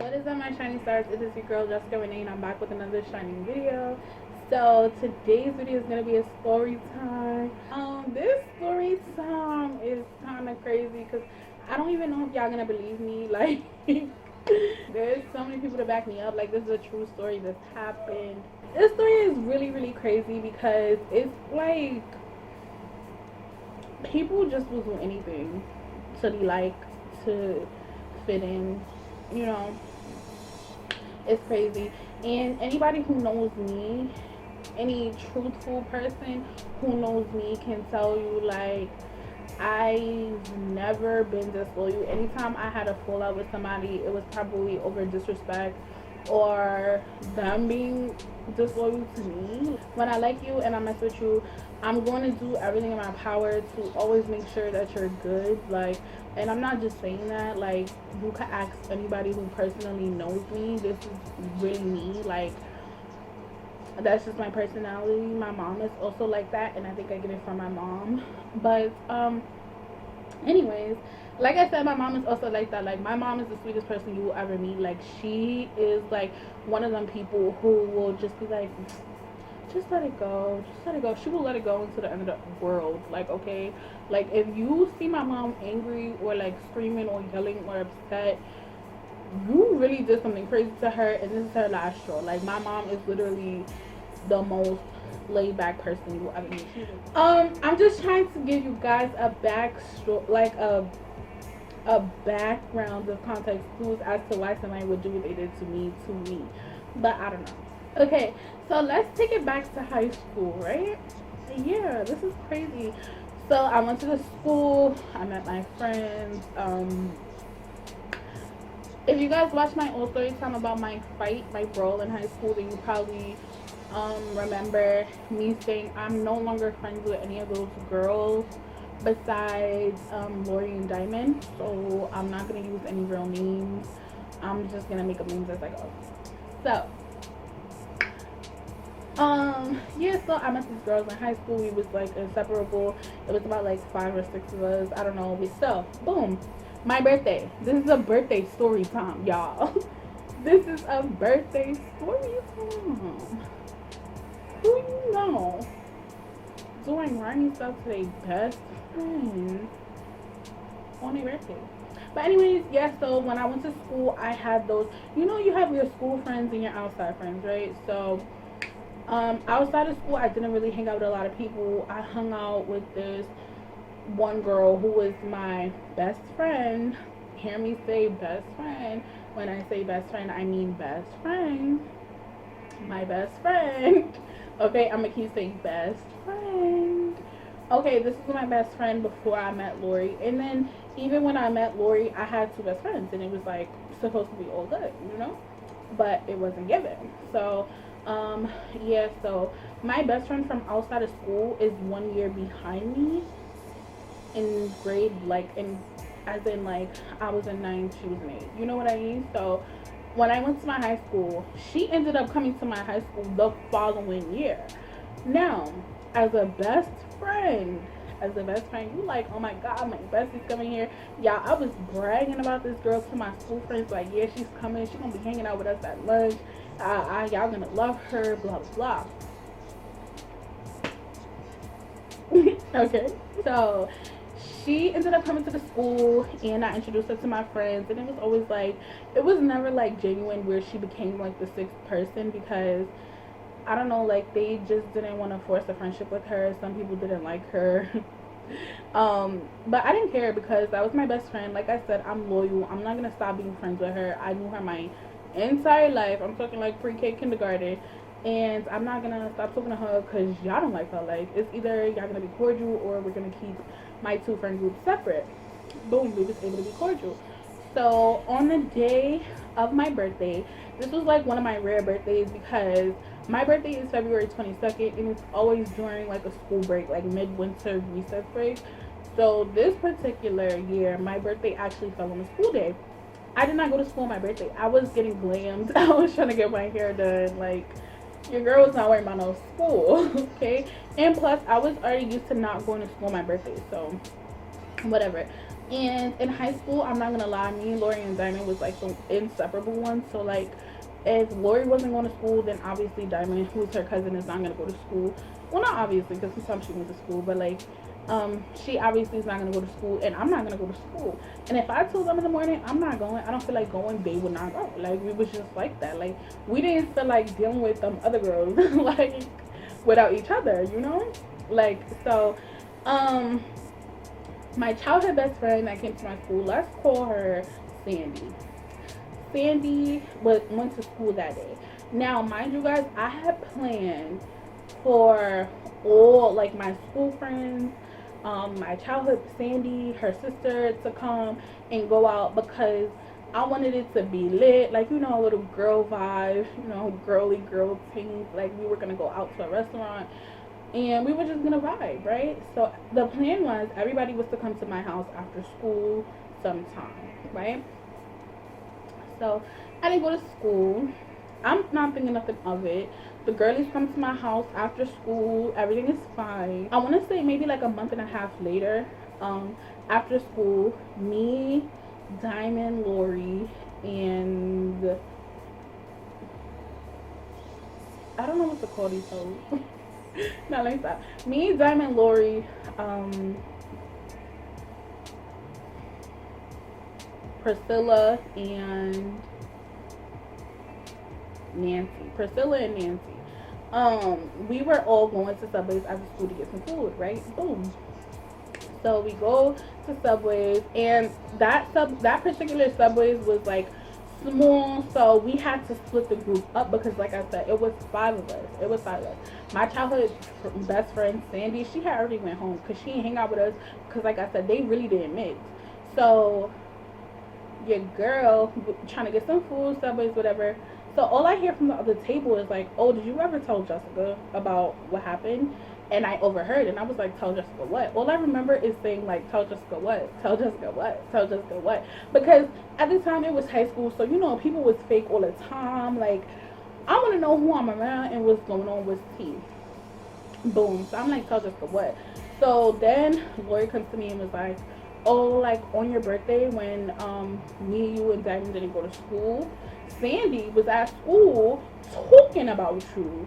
What is up, my shining stars? It is your girl Jessica Renee, and I'm back with another shining video. So today's video is gonna be a story time. This story time is kind of crazy because I don't even know if y'all gonna believe me. Like, there's so many people to back me up. Like, this is a true story that's happened. This story is really crazy because it's like people just will do anything to be like to fit in, you know. It's crazy. And anybody who knows me, any truthful person who knows me can tell you, like, I've never been disloyal. Anytime I had a fallout with somebody, it was probably over disrespect or them being disloyal to me. When I like you and I mess with you, I'm going to do everything in my power to always make sure that you're good. Like, and I'm not just saying that. Like, you can ask anybody who personally knows me. This is really me. Like, that's just my personality. My mom is also like that, and I think I get it from my mom. But anyways, like I said, my mom is also like that. Like, my mom is the sweetest person you will ever meet. Like, she is like one of them people who will just be like, just let it go, just let it go. She will let it go into the end of the world. Like, okay, like, if you see my mom angry or like screaming or yelling or upset, you really did something crazy to her, and this is her last straw. Like, my mom is literally the most laid back person you will ever meet. I'm just trying to give you guys a like a background of context clues as to why somebody would do what they did to me, but I don't know. Okay, so let's take it back to high school, right? Yeah, this is crazy. So I went to the school, I met my friends. If you guys watch my old story time about my fight, my brawl in high school, then you probably remember me saying I'm no longer friends with any of those girls besides Lori and Diamond. So I'm not gonna use any real names. I'm just gonna make up names as I go. So yeah, so I met these girls in high school. We was like inseparable. It was about like 5 or 6 of us. I don't know. So boom, my birthday. This is a birthday story time, y'all. This is a birthday story time. Who you know doing rhymy stuff to their best friend on their birthday? But anyways, yeah, so when I went to school, I had those, you know, you have your school friends and your outside friends, right? So outside of school, I didn't really hang out with a lot of people. I hung out with this one girl who was my best friend. Hear me say best friend. When I say best friend, I mean best friend. My best friend. Okay, I'm gonna keep saying best friend. Okay, this is my best friend before I met Lori. And then even when I met Lori, I had 2 best friends, and it was like supposed to be all good, you know? But it wasn't given. So yeah, so my best friend from outside of school is 1 year behind me in grade, like, in as in, like, I was in 9, she was in 8, you know what I mean? So when I went to my high school, she ended up coming to my high school the following year. Now, as a best friend, you like, oh my god, my bestie's coming here. Yeah, I was bragging about this girl to my school friends, like, yeah, she's coming, she's gonna be hanging out with us at lunch, y'all gonna love her, blah blah blah. Okay, so she ended up coming to the school, and I introduced her to my friends, and it was always like, it was never like genuine where she became like the 6th person, because I don't know, like, they just didn't want to force a friendship with her. Some people didn't like her. But I didn't care because that was my best friend. Like I said, I'm loyal. I'm not gonna stop being friends with her. I knew her my entire life. I'm talking like pre-K, kindergarten, and I'm not gonna stop talking to her because y'all don't like her. Like, it's either y'all gonna be cordial or we're gonna keep my 2 friend groups separate. Boom, we was able to be cordial. So on the day of my birthday, this was like one of my rare birthdays because my birthday is February 22nd, and it's always during like a school break, like midwinter recess break. So this particular year, my birthday actually fell on a school day. I did not go to school on my birthday. I was getting glammed. I was trying to get my hair done. Like, your girl was not worried about no school, okay? And plus, I was already used to not going to school on my birthday, so whatever. And in high school, I'm not gonna lie, me, Lori, and Diamond was like the inseparable ones. So like, if Lori wasn't going to school, then obviously Diamond, who's her cousin, is not gonna go to school. Well, not obviously, because sometimes she went to school, but like, she obviously is not gonna go to school, and I'm not gonna go to school. And if I told them in the morning I'm not going, I don't feel like going, they would not go. Like, we was just like that. Like, we didn't feel like dealing with them other girls like without each other, you know? Like, so, my childhood best friend that came to my school, let's call her Sandy. Sandy went to school that day. Now, mind you guys, I had planned for all like my school friends, my childhood Sandy, her sister to come and go out because I wanted it to be lit, like, you know, a little girl vibe, you know, girly girl things. Like, we were gonna go out to a restaurant and we were just gonna vibe, right? So the plan was everybody was to come to my house after school sometime, right? So I didn't go to school. I'm not thinking nothing of it. The girlies come to my house after school. Everything is fine. I want to say maybe like a month and a half later, after school, me, Diamond, Lori, and I don't know what to call these hoes. No, let me stop. Me, Diamond, Lori, Priscilla, and Nancy. Priscilla and Nancy. We were all going to Subway's after school to get some food, right? Boom. So we go to Subway's, and that particular Subway's was like small, so we had to split the group up because, like I said, it was 5 of us. It was 5 of us. My childhood best friend Sandy, she had already went home because she didn't hang out with us because, like I said, they really didn't mix. So your girl trying to get some food, Subways, whatever. So all I hear from the other table is like, "Oh, did you ever tell Jessica about what happened?" And I overheard, and I was like, "Tell Jessica what?" All I remember is saying like, "Tell Jessica what? Tell Jessica what? Tell Jessica what?" Because at the time it was high school, so you know people was fake all the time. Like, I want to know who I'm around and what's going on with tea. Boom. So I'm like, "Tell Jessica what?" So then Lori comes to me and was like, "Oh, like on your birthday when me, you, and Diamond didn't go to school, Sandy was at school talking about you."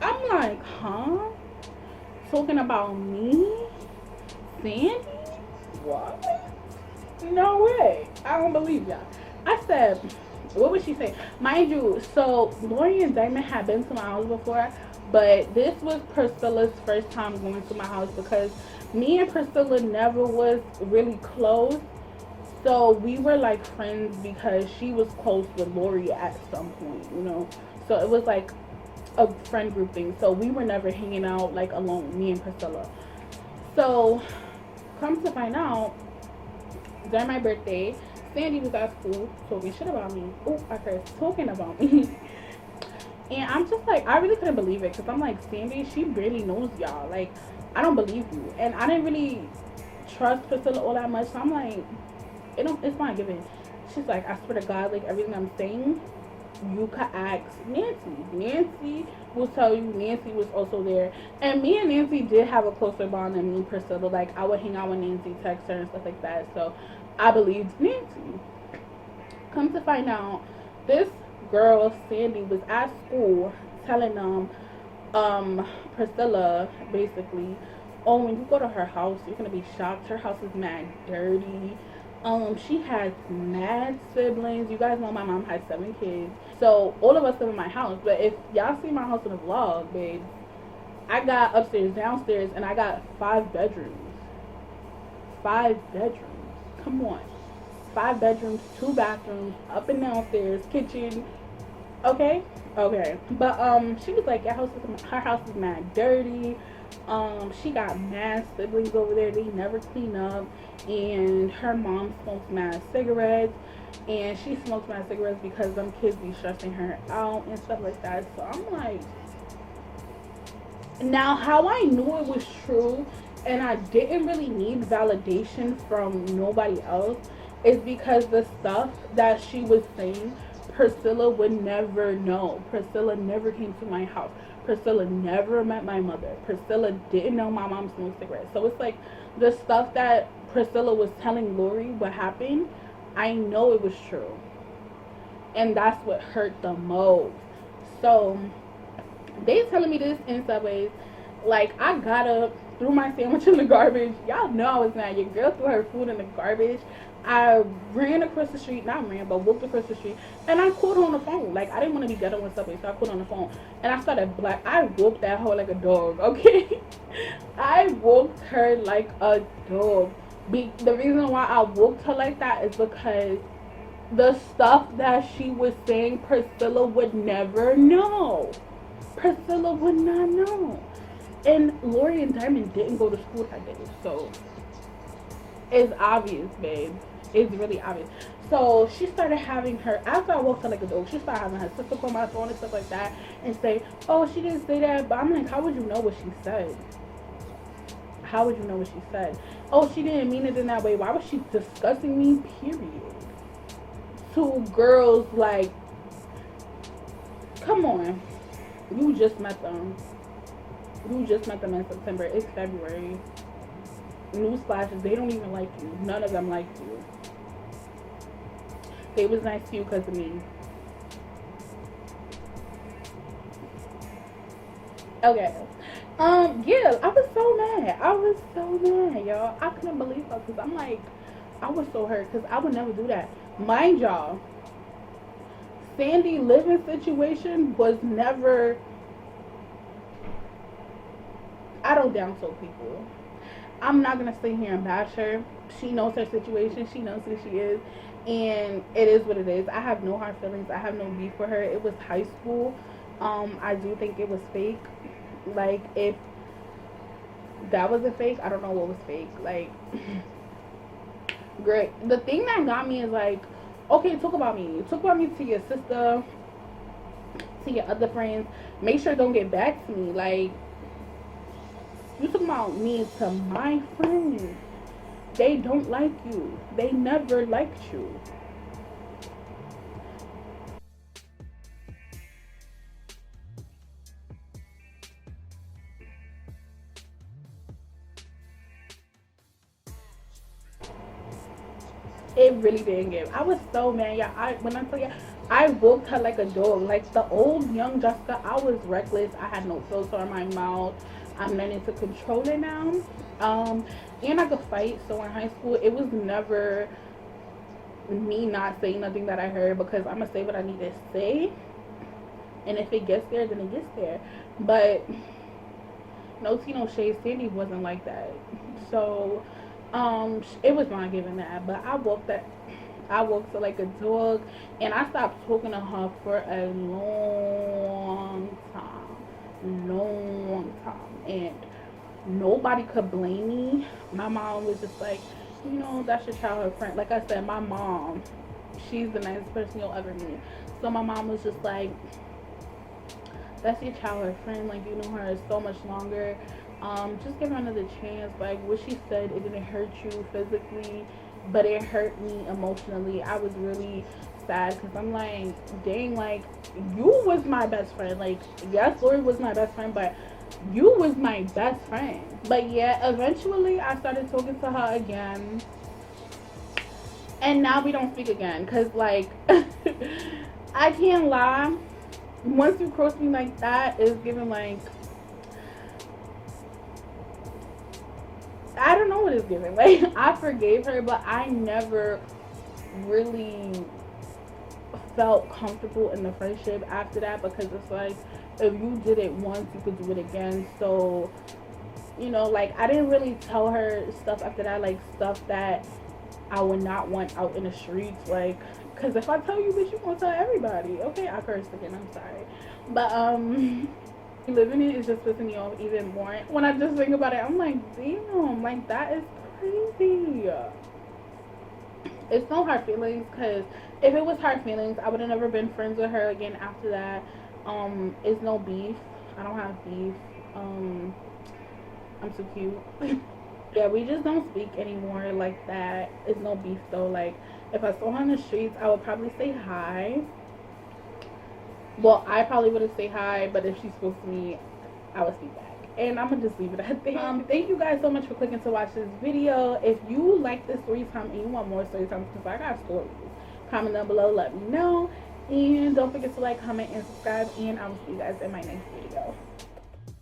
I'm like, "Huh? Talking about me? Sandy? What? No way. I don't believe y'all." I said, what would she say? Mind you, so Lori and Diamond had been to my house before, but this was Priscilla's first time going to my house because me and Priscilla never was really close. So we were like friends because she was close with Lori at some point, you know. So it was like a friend group thing. So we were never hanging out like alone, me and Priscilla. So come to find out, during my birthday, Sandy was at school talking shit about me. Oh, I cursed, talking about me. And I'm just like, I really couldn't believe it because I'm like, Sandy, she barely knows y'all. Like, I don't believe you. And I didn't really trust Priscilla all that much. So I'm like, it's not given. She's like, "I swear to God, like everything I'm saying, you could ask Nancy. Nancy will tell you." Nancy was also there. And me and Nancy did have a closer bond than me and Priscilla. Like, I would hang out with Nancy, text her, and stuff like that. So I believed Nancy. Come to find out, this girl, Sandy, was at school telling Priscilla, basically, "Oh, when you go to her house, you're going to be shocked. Her house is mad dirty. She has mad siblings. You guys know my mom has 7 kids. So all of us live in my house. But if y'all see my house in the vlog, babe, I got upstairs, downstairs, and I got 5 bedrooms. 5 bedrooms. Come on. 5 bedrooms, 2 bathrooms, up and downstairs, kitchen. Okay? Okay. But she was like, her house is mad dirty. She got mad siblings over there. They never clean up. And her mom smokes mad cigarettes. And she smokes mad cigarettes because them kids be stressing her out and stuff like that. So I'm like, now how I knew it was true and I didn't really need validation from nobody else is because the stuff that she was saying, Priscilla would never know. Priscilla never came to my house. Priscilla never met my mother. Priscilla didn't know my mom smoked cigarettes. So it's like the stuff that Priscilla was telling Lori what happened, I know it was true. And that's what hurt the most. So they telling me this in Subways. Like, I got up, threw my sandwich in the garbage. Y'all know I was mad. Your girl threw her food in the garbage. I ran across the street, not ran, but walked across the street, and I called her on the phone. Like, I didn't want to be ghetto with Subway, so I called her on the phone. And I started I walked that hoe like a dog, okay? I walked her like a dog. The reason why I walked her like that is because the stuff that she was saying, Priscilla would never know. Priscilla would not know. And Lori and Diamond didn't go to school that day. So it's obvious, babe. It's really obvious. So she started having her, after I walked her like a dog, she started having her sister call my phone and stuff like that and say, oh, she didn't say that. But I'm like, how would you know what she said? How would you know what she said? Oh, she didn't mean it in that way. Why was she discussing me? Period. Two girls, like, come on. You just met them. You just met them in September. It's February. Newsflash, they don't even like you. None of them like you. They was nice to you because of me. Okay. Yeah, I was so mad. I was so mad, y'all. I couldn't believe her because I'm like, I was so hurt because I would never do that. Mind y'all, Sandy living situation was never. I don't downsell people. I'm not gonna sit here and bash her. She knows her situation. She knows who she is, and it is what it is. I have no hard feelings. I have no beef for her. It was high school. I do think it was fake. Like, if that was a fake, I don't know what was fake. Like, great. The thing that got me is like, okay, talk about me. Talk about me to your sister, to your other friends. Make sure don't get back to me. Like, you talking about me to my friends. They don't like you. They never liked you. It really didn't give. I was so mad. Yeah, when I tell you, I whooped her like a dog. Like the old young Jessica, I was reckless. I had no filter in my mouth. I'm learning to control it now. And I could fight. So in high school, it was never me not saying nothing that I heard because I'm gonna say what I need to say. And if it gets there, then it gets there. But no tea, no shade. Sandy wasn't like that. So it was not giving that. But I walked her like a dog, and I stopped talking to her for a long time, and nobody could blame me. My mom was just like, that's your childhood friend. Like I said, my mom, she's the nicest person you'll ever meet. So my mom was just like, that's your childhood friend. Like, you know her so much longer. Just give her another chance. Like, what she said, it didn't hurt you physically, but it hurt me emotionally. I was really sad because I'm like, dang, like, you was my best friend. Like, yes, Lori was my best friend, but you was my best friend. But yeah, eventually I started talking to her again, and now we don't speak again because, like, I can't lie, once you cross me like that, it's giving like, I don't know what it's giving. Like, I forgave her, but I never really felt comfortable in the friendship after that because it's like, if you did it once, you could do it again. So, like, I didn't really tell her stuff after that, like stuff that I would not want out in the streets. Like, because if I tell you, bitch, you gonna tell everybody. Okay, I cursed again. I'm sorry, but living it is just pissing me off even more. When I just think about it, I'm like, damn, like, that is crazy. It's no hard feelings because if it was hard feelings, I would have never been friends with her again after that. It's no beef. I don't have beef. I'm so cute. Yeah, we just don't speak anymore like that. It's no beef though. Like, if I saw her on the streets, I would probably say hi. Well, I probably wouldn't say hi, but if she spoke to me, I would speak back. And I'm gonna just leave it at that. Thank you guys so much for clicking to watch this video. If you like this story time and you want more story times, because I got stories, comment down below, let me know. And don't forget to like, comment, and subscribe. And I will see you guys in my next video.